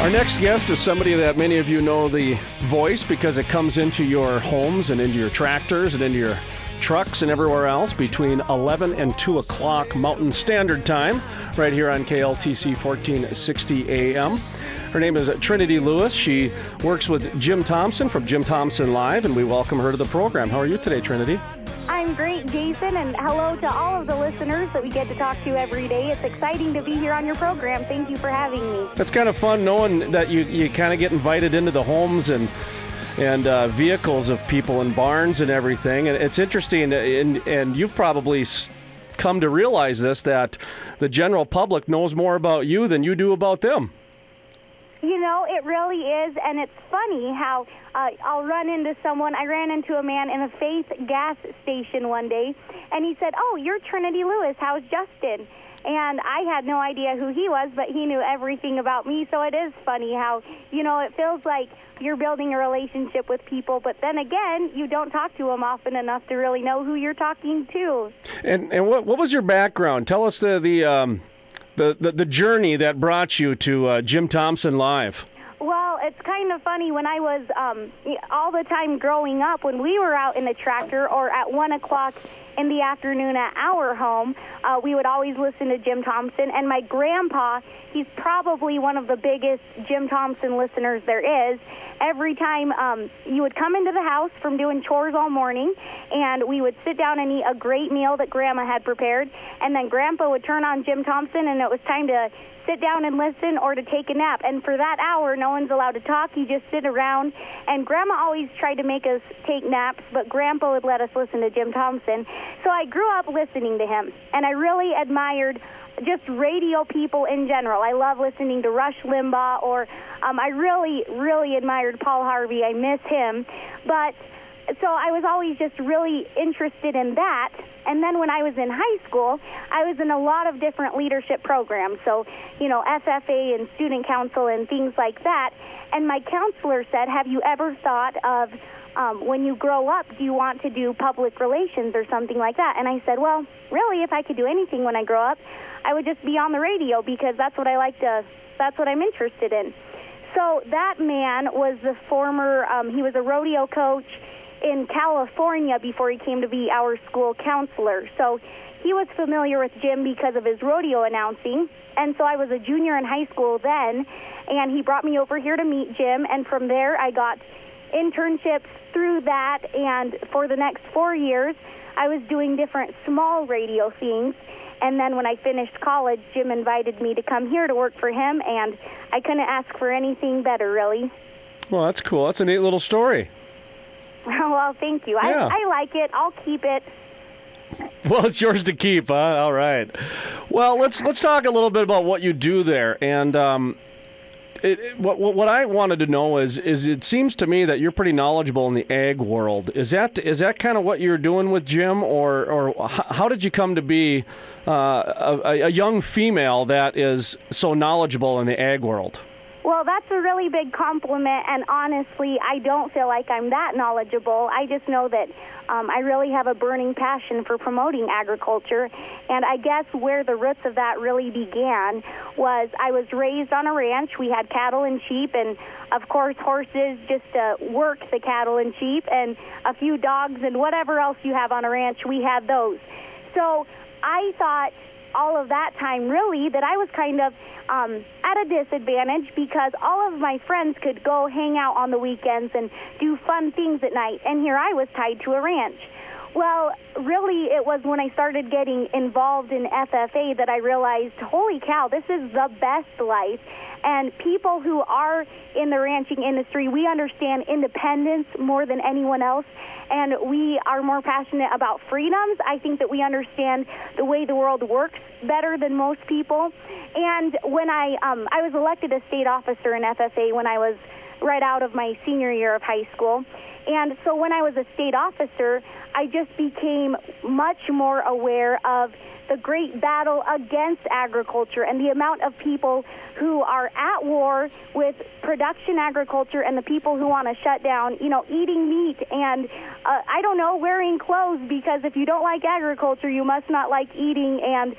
Our next guest is somebody that many of you know the voice because it comes into your homes and into your tractors and into your trucks and everywhere else between 11 and 2 o'clock Mountain Standard Time right here on KLTC 1460 AM. Her name is Trinity Lewis. She works with Jim Thompson from Jim Thompson Live, and we welcome her to the program. How are you today, Trinity? I'm great, Jason, and hello to all of the listeners that we get to talk to every day. It's exciting to be here on your program. Thank you for having me. It's kind of fun knowing that you kind of get invited into the homes and vehicles of people and barns and everything. And it's interesting, and you've probably come to realize this, that the general public knows more about you than you do about them. You know, it really is, and it's funny how I'll run into someone. I ran into a man in a Faith gas station one day, and he said, "Oh, you're Trinity Lewis. How's Justin?" And I had no idea who he was, but he knew everything about me, so it is funny how, you know, it feels like you're building a relationship with people, but then again, you don't talk to them often enough to really know who you're talking to. And what was your background? Tell us the journey that brought you to Jim Thompson Live. Well, it's kind of funny. When I was all the time growing up, when we were out in the tractor or at 1 o'clock in the afternoon at our home, we would always listen to Jim Thompson. And my grandpa, he's probably one of the biggest Jim Thompson listeners there is. Every time you would come into the house from doing chores all morning, and we would sit down and eat a great meal that Grandma had prepared, and then Grandpa would turn on Jim Thompson, and it was time to sit down and listen or to take a nap. And for that hour, no one's allowed to talk. You just sit around. And Grandma always tried to make us take naps, but Grandpa would let us listen to Jim Thompson. So I grew up listening to him, and I really admired just radio people in general. I love listening to Rush Limbaugh, or I really, really admired Paul Harvey. I miss him. But so I was always just really interested in that. And then when I was in high school, I was in a lot of different leadership programs. So, you know, FFA and student council and things like that. And my counselor said, have you ever thought of when you grow up, do you want to do public relations or something like that? And I said, well, really, if I could do anything when I grow up, I would just be on the radio because that's what I like to, that's what I'm interested in. So that man was the former, he was a rodeo coach in California before he came to be our school counselor. So he was familiar with Jim because of his rodeo announcing. And so I was a junior in high school then, and he brought me over here to meet Jim. And from there, I got internships through that. And for the next 4 years, I was doing different small radio things. And then when I finished college, Jim invited me to come here to work for him, and I couldn't ask for anything better, really. Well, that's cool. That's a neat little story. Well, thank you. Yeah. I like it. I'll keep it. Well, it's yours to keep, huh? All right. Well, let's talk a little bit about what you do there. And what I wanted to know is it seems to me that you're pretty knowledgeable in the ag world. Is that kind of what you're doing with Jim, or how did you come to be a young female that is so knowledgeable in the ag world? Well, that's a really big compliment, and honestly, I don't feel like I'm that knowledgeable. I just know that I really have a burning passion for promoting agriculture, and I guess where the roots of that really began was I was raised on a ranch. We had cattle and sheep, and of course horses just to work the cattle and sheep, and a few dogs and whatever else you have on a ranch, we had those. So I thought all of that time really that I was kind of at a disadvantage because all of my friends could go hang out on the weekends and do fun things at night, and here I was tied to a ranch. Well, really, it was when I started getting involved in FFA that I realized, holy cow, this is the best life. And people who are in the ranching industry, we understand independence more than anyone else, and we are more passionate about freedoms. I think that we understand the way the world works better than most people. And when I was elected a state officer in FFA when I was right out of my senior year of high school, And so when I was a state officer, I just became much more aware of the great battle against agriculture and the amount of people who are at war with production agriculture and the people who want to shut down, eating meat and, wearing clothes, because if you don't like agriculture, you must not like eating and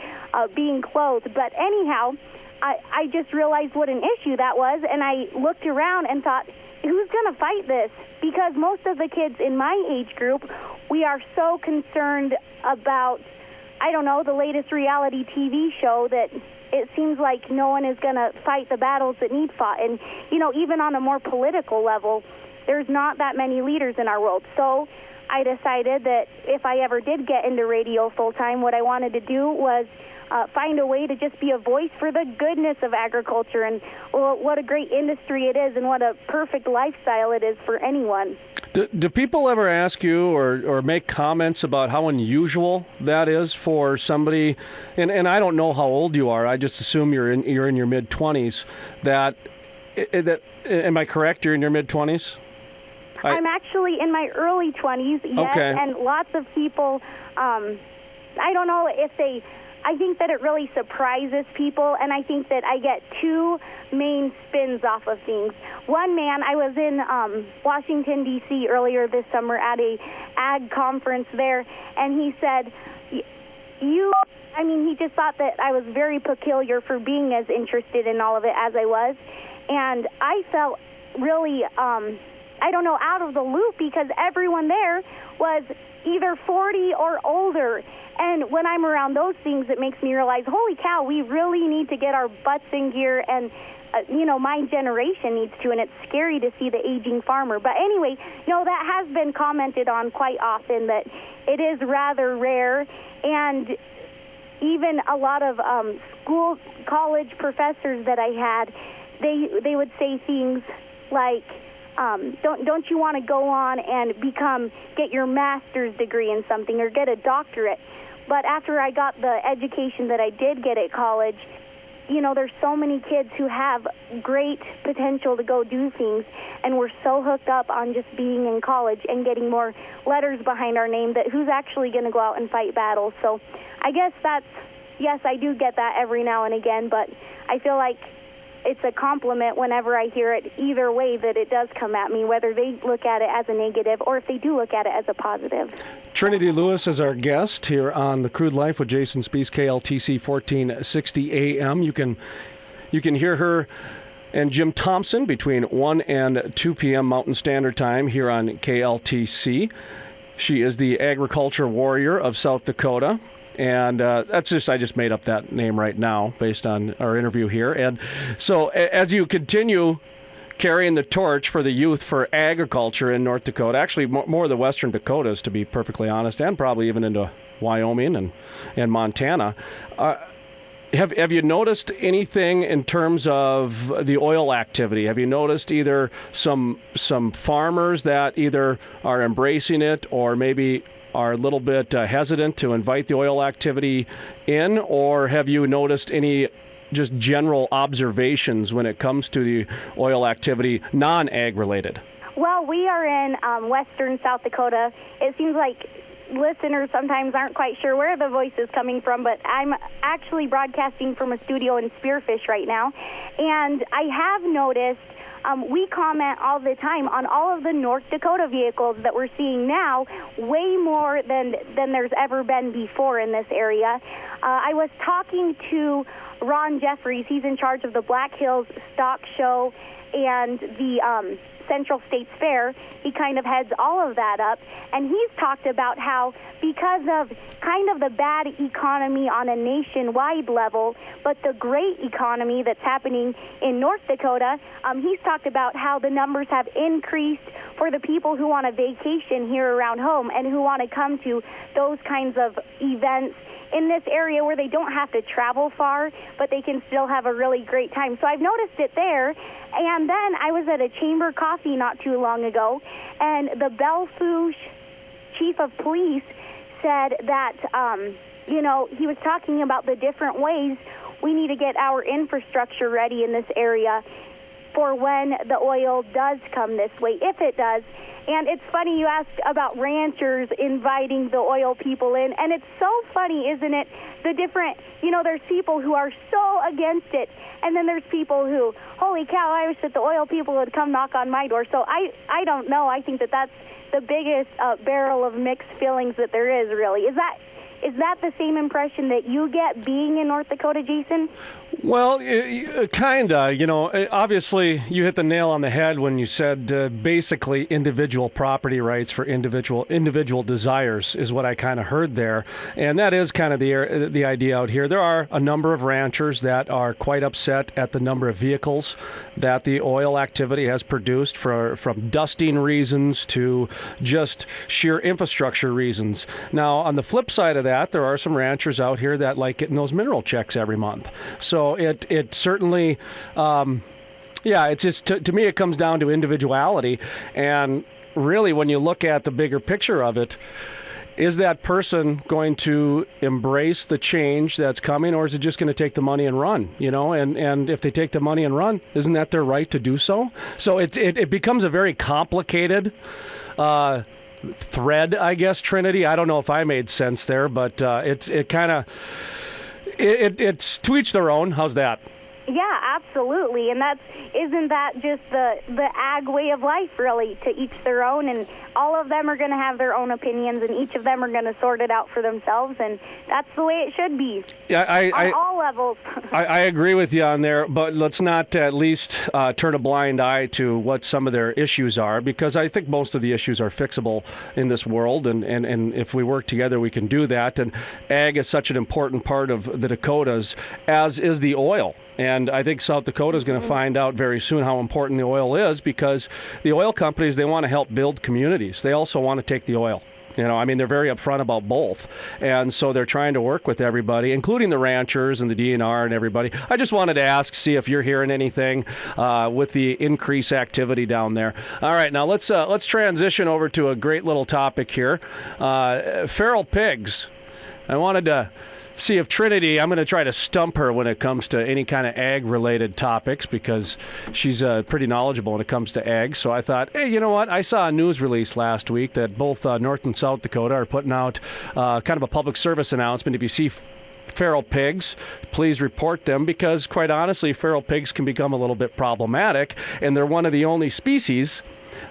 being clothed. But anyhow, I just realized what an issue that was, and I looked around and thought, who's going to fight this? Because most of the kids in my age group, we are so concerned about, the latest reality TV show that it seems like no one is going to fight the battles that need fought. And, even on a more political level, there's not that many leaders in our world. So I decided that if I ever did get into radio full-time, what I wanted to do was find a way to just be a voice for the goodness of agriculture and what a great industry it is and what a perfect lifestyle it is for anyone. Do people ever ask you or make comments about how unusual that is for somebody? And I don't know how old you are. I just assume you're in your mid-20s. That am I correct? You're in your mid-20s? I'm actually in my early 20s, yes, okay. And lots of people, I don't know if I think that it really surprises people, and I think that I get two main spins off of things. One man, I was in Washington, D.C. earlier this summer at a ag conference there, and he said, he just thought that I was very peculiar for being as interested in all of it as I was, and I felt really, out of the loop because everyone there was either 40 or older. And when I'm around those things, it makes me realize, holy cow, we really need to get our butts in gear, and, my generation needs to, and it's scary to see the aging farmer. But anyway, that has been commented on quite often, that it is rather rare, and even a lot of college professors that I had, they would say things like, don't you want to go on and get your master's degree in something or get a doctorate? But after I got the education that I did get at college, there's so many kids who have great potential to go do things, and we're so hooked up on just being in college and getting more letters behind our name that who's actually going to go out and fight battles. So I guess yes, I do get that every now and again, but I feel like it's a compliment whenever I hear it either way, that it does come at me, whether they look at it as a negative or if they do look at it as a positive. Trinity Lewis is our guest here on The Crude Life with Jason Spiess, KLTC 1460 AM. You can hear her and Jim Thompson between 1 and 2 p.m. Mountain Standard Time here on KLTC. She is the agriculture warrior of South Dakota. And I just made up that name right now based on our interview here. And so as you continue carrying the torch for the youth for agriculture in North Dakota, actually more of the western Dakotas, to be perfectly honest, and probably even into Wyoming and Montana, have you noticed anything in terms of the oil activity? Have you noticed either some farmers that either are embracing it or maybe are a little bit hesitant to invite the oil activity in, or have you noticed any just general observations when it comes to the oil activity, non-ag related? Well, we are in western South Dakota. It seems like listeners sometimes aren't quite sure where the voice is coming from, but I'm actually broadcasting from a studio in Spearfish right now, and I have noticed we comment all the time on all of the North Dakota vehicles that we're seeing now, way more than there's ever been before in this area. I was talking to Ron Jeffries. He's in charge of the Black Hills Stock Show and the Central States Fair. He kind of heads all of that up, and he's talked about how because of kind of the bad economy on a nationwide level, but the great economy that's happening in North Dakota, he's talked about how the numbers have increased for the people who want a vacation here around home and who want to come to those kinds of events in this area where they don't have to travel far, but they can still have a really great time. So I've noticed it there. And then I was at a chamber coffee not too long ago, and the Bellevue chief of police said that, he was talking about the different ways we need to get our infrastructure ready in this area for when the oil does come this way, if it does. And it's funny you asked about ranchers inviting the oil people in, and it's so funny, isn't it? The different, there's people who are so against it, and then there's people who, holy cow, I wish that the oil people would come knock on my door. So I don't know. I think that's the biggest barrel of mixed feelings that there is, really. Is that the same impression that you get being in North Dakota, Jason? Well, kind of. Obviously, you hit the nail on the head when you said basically individual property rights for individual desires is what I kind of heard there. And that is kind of the idea out here. There are a number of ranchers that are quite upset at the number of vehicles that the oil activity has produced from dusting reasons to just sheer infrastructure reasons. Now, on the flip side of that, there are some ranchers out here that like getting those mineral checks every month. So it certainly, it's just, to me, it comes down to individuality. And really, when you look at the bigger picture of it, is that person going to embrace the change that's coming, or is it just going to take the money and run? And if they take the money and run, isn't that their right to do so? So it becomes a very complicated thread, I guess, Trinity. I don't know if I made sense there, but it's to each their own. How's that? Yeah, absolutely. And isn't that just the ag way of life, really, to each their own? And all of them are going to have their own opinions, and each of them are going to sort it out for themselves, and that's the way it should be. Yeah, on all levels. I agree with you on there, but let's not at least turn a blind eye to what some of their issues are, because I think most of the issues are fixable in this world, and if we work together, we can do that. And ag is such an important part of the Dakotas, as is the oil. And I think South Dakota is going to find out very soon how important the oil is, because the oil companies, they want to help build communities. They also want to take the oil. They're very upfront about both. And so they're trying to work with everybody, including the ranchers and the DNR and everybody. I just wanted to see if you're hearing anything with the increased activity down there. All right, now let's transition over to a great little topic here. Feral pigs. I wanted to see if Trinity, I'm going to try to stump her when it comes to any kind of ag-related topics, because she's pretty knowledgeable when it comes to ag. So I thought, hey, you know what? I saw a news release last week that both North and South Dakota are putting out kind of a public service announcement. If you see feral pigs, please report them, because quite honestly, feral pigs can become a little bit problematic, and they're one of the only species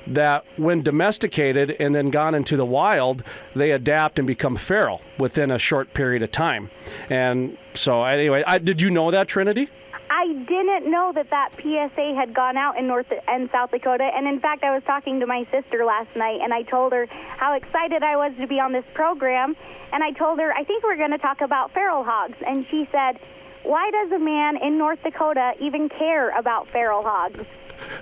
that when domesticated and then gone into the wild, they adapt and become feral within a short period of time. And so anyway, did you know that, Trinity? I didn't know that PSA had gone out in North and South Dakota. And in fact, I was talking to my sister last night, and I told her how excited I was to be on this program. And I told her, I think we're going to talk about feral hogs. And she said, why does a man in North Dakota even care about feral hogs?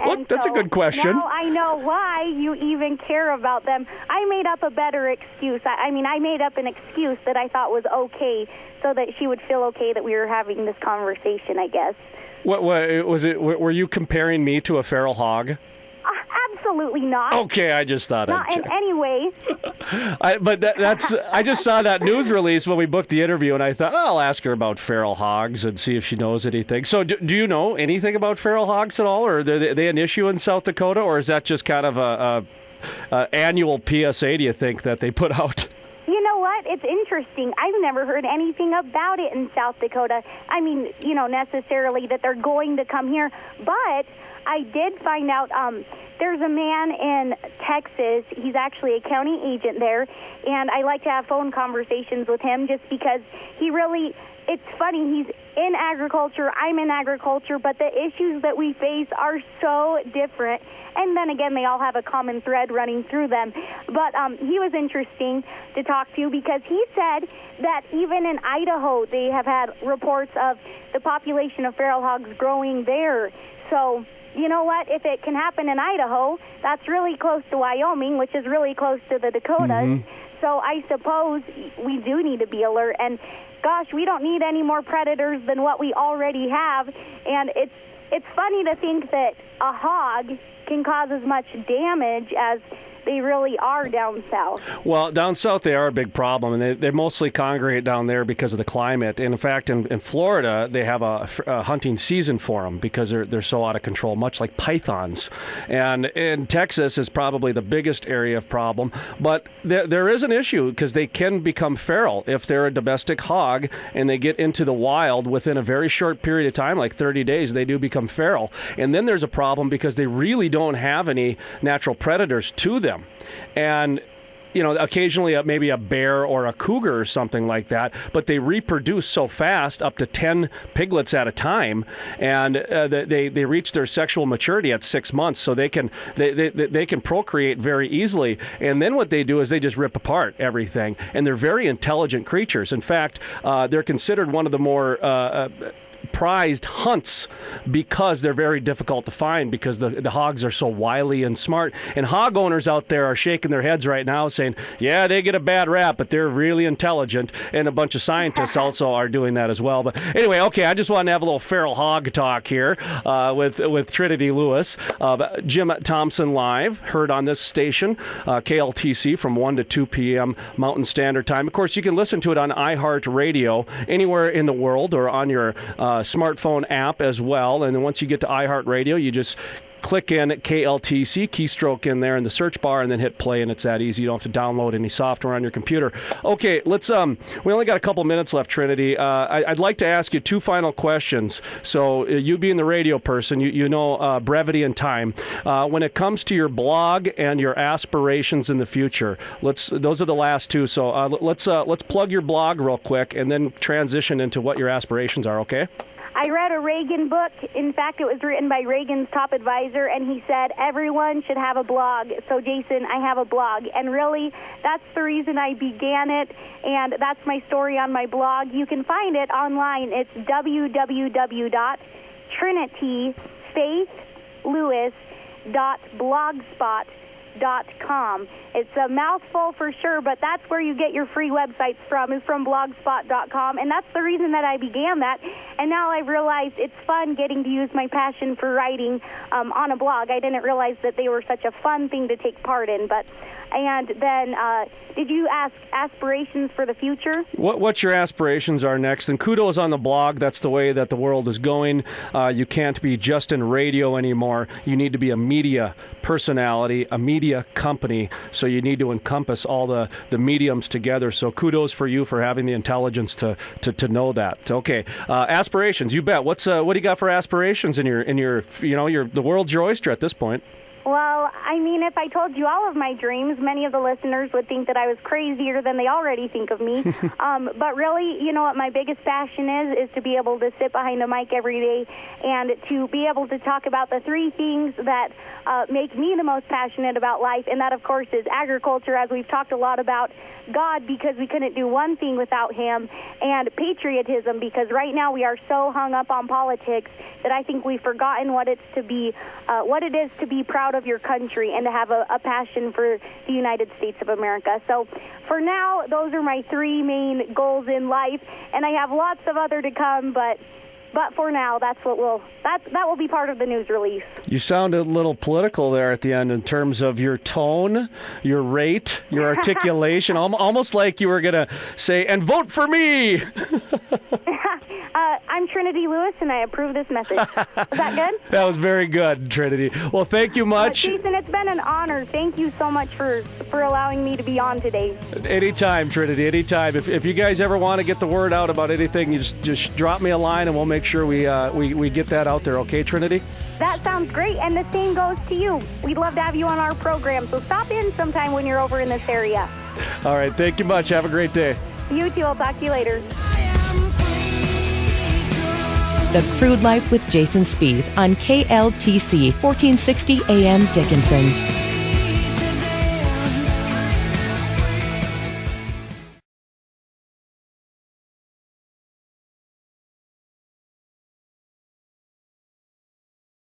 Well, that's a good question. Now I know why you even care about them. I made up a better excuse. I made up an excuse that I thought was okay, so that she would feel okay that we were having this conversation, I guess. What was it? Were you comparing me to a feral hog? Absolutely not. Okay, I just thought not in any way. I just saw that news release when we booked the interview, and I thought, I'll ask her about feral hogs and see if she knows anything. So do you know anything about feral hogs at all, or are they an issue in South Dakota, or is that just kind of a annual PSA, do you think, that they put out? You know what? It's interesting. I've never heard anything about it in South Dakota. Necessarily that they're going to come here, but I did find out there's a man in Texas. He's actually a county agent there, and I like to have phone conversations with him just because it's funny, he's in agriculture, I'm in agriculture, but the issues that we face are so different. And then again, they all have a common thread running through them. But he was interesting to talk to, because he said that even in Idaho, they have had reports of the population of feral hogs growing there. So, you know what? If it can happen in Idaho, that's really close to Wyoming, which is really close to the Dakotas. Mm-hmm. So I suppose we do need to be alert. And gosh, we don't need any more predators than what we already have. And it's funny to think that a hog can cause as much damage as they really are down south. Well, down south they are a big problem, and they mostly congregate down there because of the climate. And in fact, in Florida, they have a hunting season for them because they're so out of control, much like pythons. And in Texas is probably the biggest area of problem. But there is an issue because they can become feral if they're a domestic hog and they get into the wild within a very short period of time, like 30 days, they do become feral. And then there's a problem because they really don't have any natural predators to them. And occasionally maybe a bear or a cougar or something like that, but they reproduce so fast, up to 10 piglets at a time, and they reach their sexual maturity at 6 months, so they can procreate very easily. And then what they do is they just rip apart everything, and they're very intelligent creatures. In fact, they're considered one of the more prized hunts because they're very difficult to find because the hogs are so wily and smart. And hog owners out there are shaking their heads right now saying, yeah, they get a bad rap, but they're really intelligent. And a bunch of scientists also are doing that as well. But anyway, okay, I just wanted to have a little feral hog talk here with Trinity Lewis. Jim Thompson live, heard on this station, KLTC from 1 to 2 p.m. Mountain Standard Time. Of course, you can listen to it on iHeartRadio anywhere in the world or on your smartphone app as well. And then once you get to iHeartRadio, you just click in at KLTC, keystroke in there in the search bar, and then hit play, and it's that easy. You don't have to download any software on your computer. Okay, let's. We only got a couple minutes left, Trinity. I'd like to ask you two final questions. So you being the radio person, you know brevity and time. When it comes to your blog and your aspirations in the future, those are the last two. So let's plug your blog real quick, and then transition into what your aspirations are. Okay. I read a Reagan book. In fact, it was written by Reagan's top advisor, and he said everyone should have a blog. So, Jason, I have a blog, and really, that's the reason I began it, and that's my story on my blog. You can find it online. It's www.trinityspacelewis.blogspot.com. It's a mouthful for sure, but that's where you get your free websites from, is from blogspot.com, and that's the reason that I began that. And now I realized it's fun getting to use my passion for writing on a blog. I didn't realize that they were such a fun thing to take part in. And then, did you ask aspirations for the future? What your aspirations are next? And kudos on the blog. That's the way that the world is going. You can't be just in radio anymore. You need to be a media personality, a media company. So you need to encompass all the mediums together. So kudos for you for having the intelligence to know that. Okay, aspirations. You bet. What do you got for aspirations in your the world's your oyster at this point? Well, I mean, if I told you all of my dreams, many of the listeners would think that I was crazier than they already think of me. But really, you know what my biggest passion is to be able to sit behind a mic every day and to be able to talk about the three things that make me the most passionate about life. And that, of course, is agriculture, as we've talked a lot about, God, because we couldn't do one thing without him, and patriotism, because right now we are so hung up on politics that I think we've forgotten what it is to be proud of your country and to have a passion for the United States of America. So for now, those are my three main goals in life, and I have lots of other to come, but for now, that will be part of the news release. You sounded a little political there at the end in terms of your tone, your rate, your articulation, almost like you were going to say, and vote for me. I'm Trinity Lewis, and I approve this message. Was that good? That was very good, Trinity. Well, thank you much. Jason, it's been an honor. Thank you so much for allowing me to be on today. Anytime, Trinity, anytime. If you guys ever want to get the word out about anything, you just drop me a line, and we'll make sure we get that out there. Okay, Trinity? That sounds great, and the same goes to you. We'd love to have you on our program, so stop in sometime when you're over in this area. All right, thank you much. Have a great day. You too. I'll talk to you later. The Crude Life with Jason Spiess on KLTC 1460 AM Dickinson.